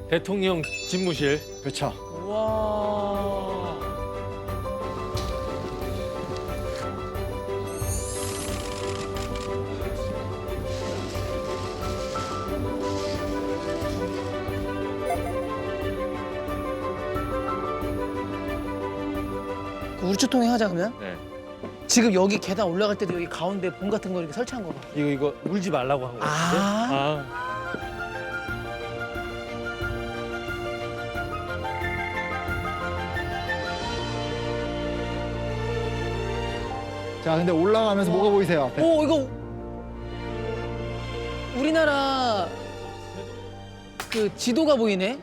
대통령 집무실. 그렇죠. 와. 그 우주통행 하자 그러면? 네. 지금 여기 계단 올라갈 때도 여기 가운데 봉 같은 거 이렇게 설치한 거 봐. 이거 울지 말라고 한 거 같은데. 아. 자, 근데 올라가면서 뭐가 보이세요? 앞에? 오 이거 우리나라 그 지도가 보이네.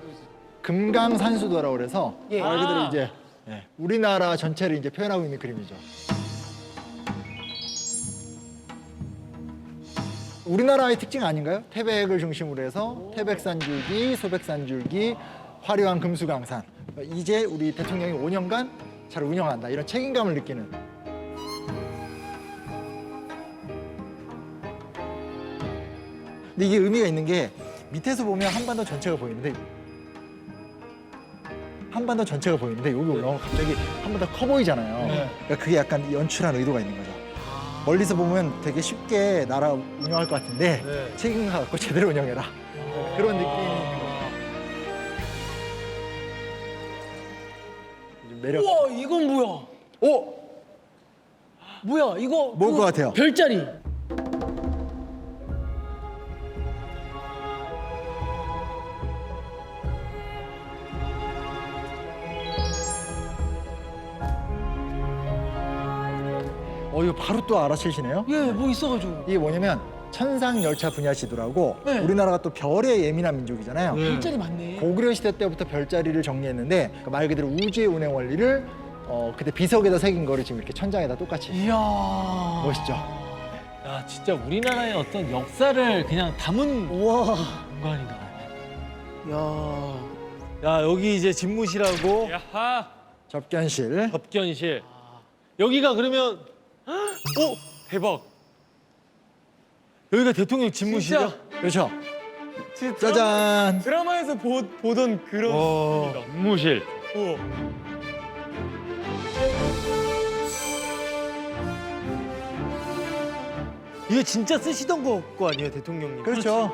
금강산수도라고 그래서 예. 말 그대로 아. 이제 우리나라 전체를 이제 표현하고 있는 그림이죠. 우리나라의 특징 아닌가요? 태백을 중심으로 해서 태백산줄기, 소백산줄기, 화려한 금수강산. 이제 우리 대통령이 5년간 잘 운영한다. 이런 책임감을 느끼는. 근데 이게 의미가 있는 게 밑에서 보면 한반도 전체가 보이는데 한반도 전체가 보이는데 여기 올라오면 갑자기 한반도 커 보이잖아요. 그러니까 그게 약간 연출한 의도가 있는 거죠. 멀리서 보면 되게 쉽게 나라 운영할 것 같은데 책임감 갖고 제대로 운영해라. 그런 느낌이 있는 거죠. 매력. 우와 이건 뭐야? 오! 뭐야 이거? 뭘 것 같아요? 별자리. 이거 바로 또 알아채시네요. 예, 뭐 있어가지고. 이게 뭐냐면 천상열차 분야 지도라고 네. 우리나라가 또 별에 예민한 민족이잖아요. 별자리 많네. 고구려 시대 때부터 별자리를 정리했는데 그러니까 말 그대로 우주의 운행 원리를 그때 비석에다 새긴 거를 지금 이렇게 천장에다 똑같이 이야. 멋있죠. 야, 진짜 우리나라의 어떤 역사를 그냥 담은 우와. 공간이다. 야. 야, 여기 이제 집무실하고 야하. 접견실. 접견실. 여기가 그러면 오, 대박. 여기가 대통령 집무실이야? 그렇죠. 진짜? 짜잔. 드라마에서 보던 그런 집무실. 이게 진짜 쓰시던 거 아니에요, 대통령님? 그렇죠.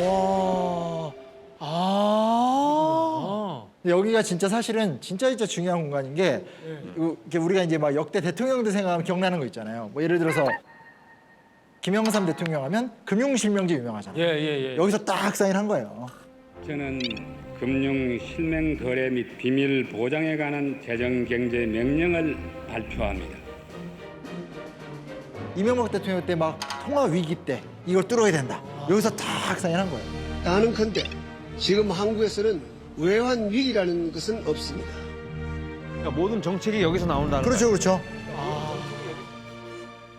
와. 아. 아. 근데 여기가 진짜 사실은 진짜 중요한 공간인 게 이렇게 우리가 이제 막 역대 대통령들 생각하면 기억나는 거 있잖아요. 뭐 예를 들어서 김영삼 대통령 하면 금융실명제 유명하잖아요. 예. 여기서 딱 사인한 거예요. 저는 금융 실명 거래 및 비밀 보장에 관한 재정 경제 명령을 발표합니다. 이명박 대통령 때 막 통화 위기 때 이걸 뚫어야 된다. 여기서 딱 사인한 거예요. 나는 건데 지금 한국에서는 외환 위기라는 것은 없습니다. 그러니까 모든 정책이 여기서 나온다는 그렇죠, 그렇죠.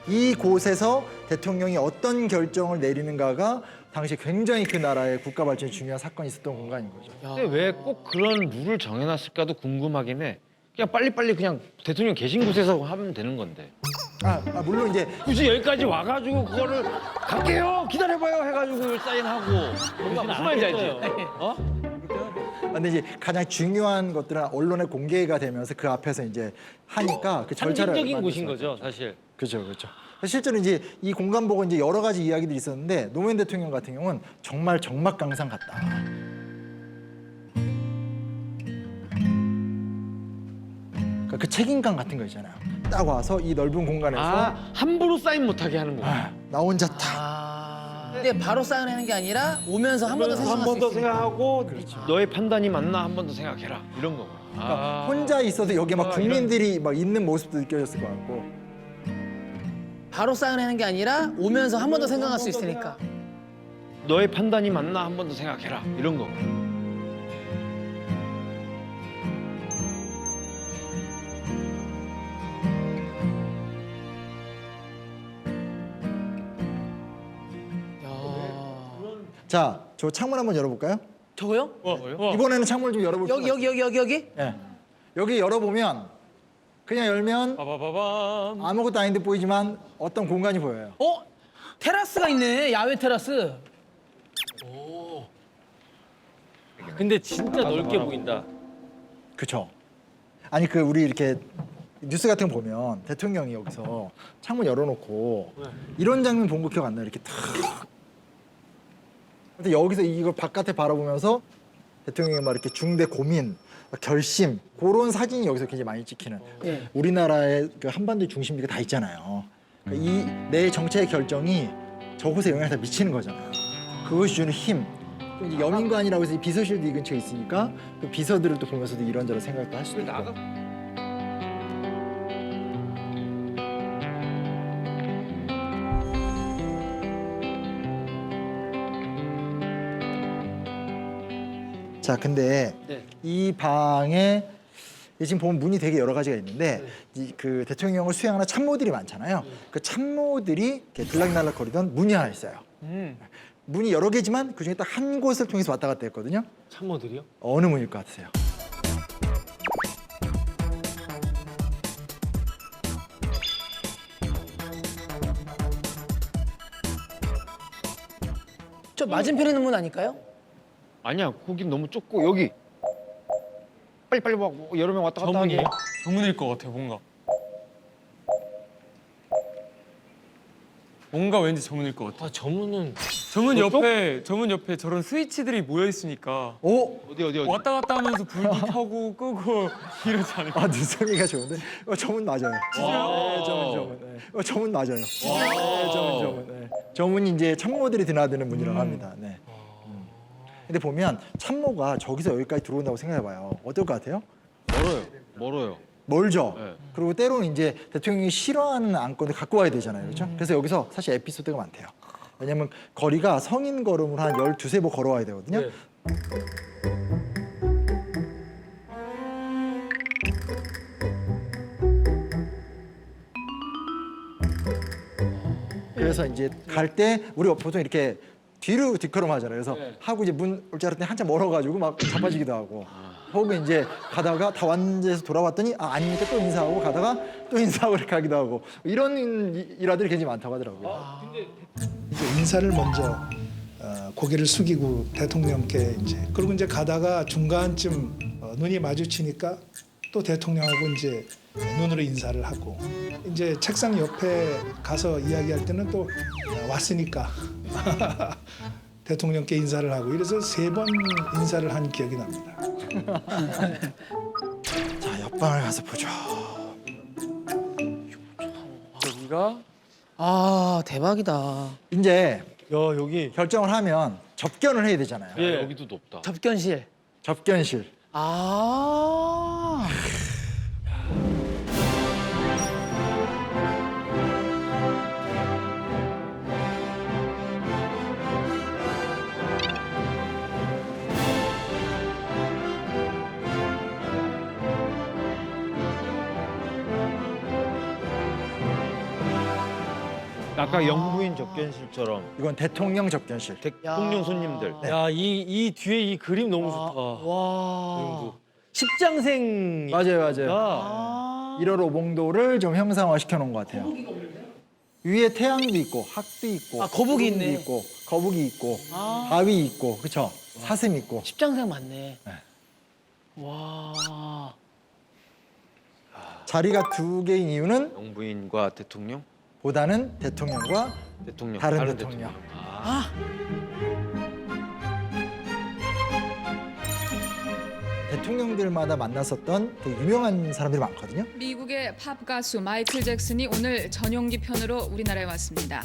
이곳에서 대통령이 어떤 결정을 내리는가가 당시 굉장히 그 나라의 국가 발전에 중요한 사건이 있었던 공간인 거죠. 근데 왜 꼭 그런 룰을 정해놨을까도 궁금하긴 해. 그냥 빨리빨리 그냥 대통령 계신 곳에서 하면 되는 건데. 물론 이제 굳이 여기까지 와가지고 그거를 갈게요, 기다려봐요 해가지고 사인하고. 무슨 말인지 알지? 어? 근데 이제 가장 중요한 것들은 언론에 공개가 되면서 그 앞에서 이제 하니까 그 절차를 상징적인 곳인 만들어서. 거죠, 사실. 그렇죠, 그렇죠. 실제로 이제 이 공간 보고 이제 여러 가지 이야기들이 있었는데 노무현 대통령 같은 경우는 정말 정막강산 같다. 그러니까 그 책임감 같은 거 있잖아요. 딱 와서 이 넓은 공간에서 함부로 사인 못하게 하는 거야. 나 혼자 딱. 근데 바로 사인하는 게 아니라 오면서 한 번 더 생각할 한 수 번 더 있으니까. 생각하고 너의 판단이 맞나 한 번 더 생각해라 이런 거. 그러니까 혼자 있어도 여기에 막 국민들이 막 있는 모습도 느껴졌을 것 같고. 바로 사인하는 게 아니라 오면서 한 번 더 생각할 수 있으니까. 너의 판단이 맞나 한 번 더 생각해라 이런 거. 자, 저 창문 한번 열어볼까요? 저거요? 이번에는 창문을 좀 열어볼 여기 여기 여기 여기 여기? 예. 여기 열어보면 그냥 열면 빠바바밤. 아무것도 아닌 듯 보이지만 어떤 공간이 보여요. 테라스가 있네. 야외 테라스. 근데 진짜 넓게 보인다. 그쵸? 아니 그 우리 이렇게 뉴스 같은 거 보면 대통령이 여기서 창문 열어놓고 이런 장면 본 거 기억 안 나요? 이렇게 탁. 근데 여기서 이걸 바깥에 바라보면서 대통령이 막 이렇게 중대 고민, 결심 그런 사진이 여기서 굉장히 많이 찍히는. 예. 우리나라의 그 한반도의 중심지가 다 있잖아요. 그러니까 이 내 정책의 결정이 저곳에 영향을 다 미치는 거잖아요. 그것이 주는 힘. 또 이제 여민관이라고 해서 이 비서실도 이 근처에 있으니까 그 비서들을 또 보면서도 이런저런 생각도 할 수도 있고. 자, 근데 네. 이 방에 지금 보면 문이 되게 여러 가지가 있는데 그 대통령을 수행하는 참모들이 많잖아요. 그 참모들이 이렇게 들락날락거리던 문이 하나 있어요. 문이 여러 개지만 그중에 딱 한 곳을 통해서 왔다 갔다 했거든요. 참모들이요? 어느 문일 것 같으세요? 저 맞은편에 있는 문 아닐까요? 아니야, 거긴 너무 좁고 여기. 빨리 와. 여러 명 왔다 갔다 하게. 저문이에요? 저문일 것 같아요, 뭔가. 뭔가 왠지 저문일 것 같아요. 저문은 저문 옆에 저런 스위치들이 모여 있으니까 오! 어디. 왔다 갔다 하면서 불도 켜고 끄고 이러지 않을까? 아, 눈썹이가 좋은데? 저문 맞아요. 네, 저문. 네. 저문 맞아요. 네, 저문. 네. 저문이 이제 참모들이 드나드는 문이라고 합니다. 네. 근데 보면 참모가 저기서 여기까지 들어온다고 생각해봐요. 어떨 것 같아요? 멀어요. 멀죠. 네. 그리고 때로는 이제 대통령이 싫어하는 안건을 갖고 와야 되잖아요. 그렇죠? 그래서 여기서 사실 에피소드가 많대요. 왜냐면 거리가 성인 걸음으로 한 12~13보 걸어와야 되거든요. 네. 그래서 이제 갈 때 우리가 보통 이렇게 뒤로 뒷걸음 하잖아요. 그래서 하고 이제 문 올 줄 알았더니 한참 멀어가지고 막 자빠지기도 하고 혹은 이제 가다가 다 왔는데서 돌아왔더니 아니니까 또 인사하고 가다가 또 인사하고 이렇게 하기도 하고 이런 일화들이 굉장히 많다고 하더라고요. 이제 인사를 먼저 고개를 숙이고 대통령께 이제 그리고 이제 가다가 중간쯤 눈이 마주치니까 또 대통령하고 이제 눈으로 인사를 하고 이제 책상 옆에 가서 이야기할 때는 또 왔으니까 대통령께 인사를 하고 이래서 3번 인사를 한 기억이 납니다. 자, 옆방을 가서 보죠. 여기가 아 대박이다. 이제 여기 결정을 하면 접견을 해야 되잖아요. 예. 여기도 높다. 접견실. 접견실. 아. 아까 영부인 접견실처럼 이건 대통령 접견실. 대통령 손님들. 야, 이 뒤에 이 그림 너무 좋다. 와. 십장생. 맞아요. 아. 1월 오봉도를 좀 형상화 시켜놓은 것 같아요. 위에 태양도 있고 학도 있고 아, 거북이 구름도 있네. 있고 거북이 있고 아. 바위 있고 그쵸? 사슴 있고 십장생 맞네. 네. 와. 자리가 2개인 이유는 영부인과 대통령? 보다는 대통령과 대통령. 다른 대통령. 아. 대통령들마다 만났었던 되게 유명한 사람들이 많거든요. 미국의 팝 가수 마이클 잭슨이 오늘 전용기 편으로 우리나라에 왔습니다.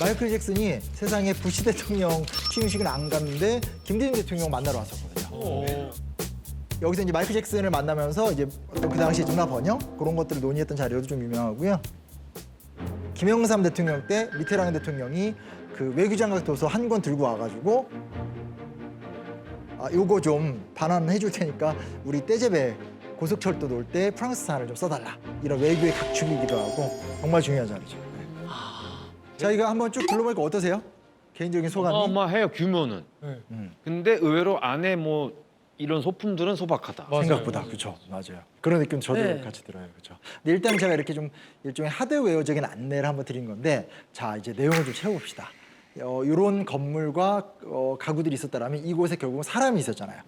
마이클 잭슨이 세상에 부시 대통령 취임식은 안 갔는데 김대중 대통령 만나러 왔었거든요. 여기서 이제 마이클 잭슨을 만나면서 이제 어떤 그 당시 문화 번영 그런 것들을 논의했던 자료도 좀 유명하고요. 김영삼 대통령 때 미테랑 대통령이 그 외교장각 도서 한 권 들고 와가지고 요거 좀 반환해 줄 테니까 우리 떼제베 고속철도 놓을 때 프랑스산을 좀 써달라. 이런 외교의 각축이기도 하고 정말 중요한 자리죠. 자, 이거 한번 쭉 둘러보니까 어떠세요? 개인적인 소감이 어마어마해요 규모는. 근데 의외로 안에 뭐 이런 소품들은 소박하다. 생각보다 그렇죠, 맞아요. 그런 느낌 저도 네. 같이 들어요, 그렇죠. 근데 일단 제가 이렇게 좀 일종의 하드웨어적인 안내를 한번 드린 건데, 자 이제 내용을 좀 채워봅시다. 이런 건물과 가구들이 있었다라면 이곳에 결국은 사람이 있었잖아요.